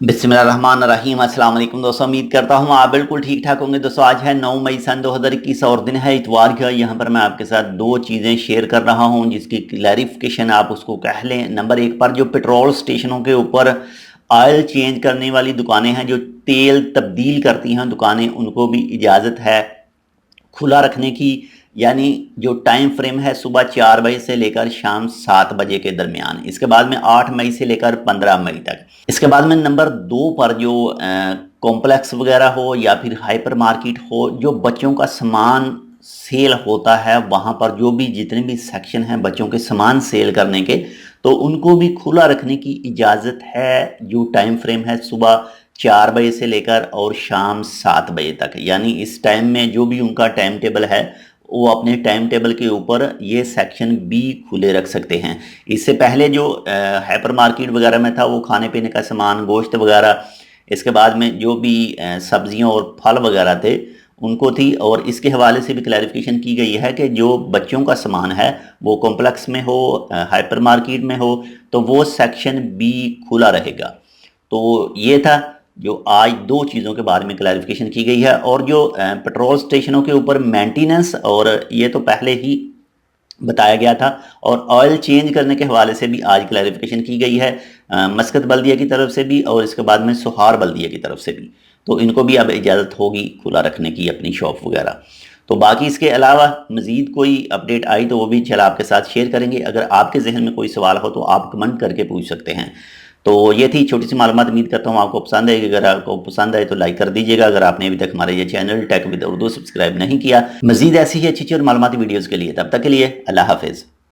बिस्मिल्लाहिर्रहमानिर्रहीम। अस्सलाम वालेकुम दोस्तों, उम्मीद करता हूँ आप बिल्कुल ठीक ठाक होंगे। दोस्तों आज है 9 मई सन 2021 और दिन है इतवार का। यहाँ पर मैं आपके साथ दो चीज़ें शेयर कर रहा हूँ जिसकी क्लैरिफिकेशन आप उसको कह लें। नंबर एक पर जो पेट्रोल स्टेशनों के ऊपर ऑयल चेंज करने वाली दुकानें हैं, जो तेल तब्दील करती हैं दुकानें, उनको भी इजाज़त है खुला रखने की। यानी जो टाइम फ्रेम है सुबह 4 बजे से लेकर शाम 7 बजे के दरमियान। इसके बाद में 8 मई से लेकर 15 मई तक। इसके बाद में नंबर 2 पर जो कॉम्प्लेक्स वगैरह हो या फिर हाइपर मार्केट हो, जो बच्चों का सामान सेल होता है, वहाँ पर जो भी जितने भी सेक्शन हैं बच्चों के सामान सेल करने के, तो उनको भी खुला रखने की इजाज़त है। जो टाइम फ्रेम है सुबह 4 बजे से लेकर और शाम 7 बजे तक। यानी इस टाइम में जो भी उनका टाइम टेबल है वो अपने टाइम टेबल के ऊपर ये सेक्शन भी खुले रख सकते हैं। इससे पहले जो हाइपर मार्केट वगैरह में था वो खाने पीने का सामान, गोश्त वगैरह, इसके बाद में जो भी सब्जियां और फल वगैरह थे उनको थी। और इसके हवाले से भी क्लैरिफिकेशन की गई है कि जो बच्चों का सामान है वो कॉम्प्लेक्स में हो, हाइपर मार्केट में हो, तो वो सेक्शन भी खुला रहेगा। तो ये था जो आज दो चीज़ों के बारे में क्लैरिफिकेशन की गई है। और जो पेट्रोल स्टेशनों के ऊपर मेंटेनेंस, और ये तो पहले ही बताया गया था, और ऑयल चेंज करने के हवाले से भी आज क्लैरिफिकेशन की गई है मस्कत बल्दिया की तरफ से भी और इसके बाद में सोहार बल्दिया की तरफ से भी। तो इनको भी अब इजाज़त होगी खुला रखने की अपनी शॉप वगैरह। तो बाकी इसके अलावा मज़ीद कोई अपडेट आई तो वो भी चला आपके साथ शेयर करेंगे। अगर आपके जहन में कोई सवाल हो तो आप कमेंट करके पूछ सकते हैं। तो ये थी छोटी सी मालूमात। उम्मीद करता हूँ आपको पसंद आएगी। अगर आपको पसंद आए तो लाइक कर दीजिएगा। अगर आपने अभी तक हमारे ये channel Tech with Urdu subscribe नहीं किया, मज़ीद ऐसी ही अच्छी और मालूमाती वीडियोज़ के लिए, तब तक के लिए अल्लाह हाफिज़।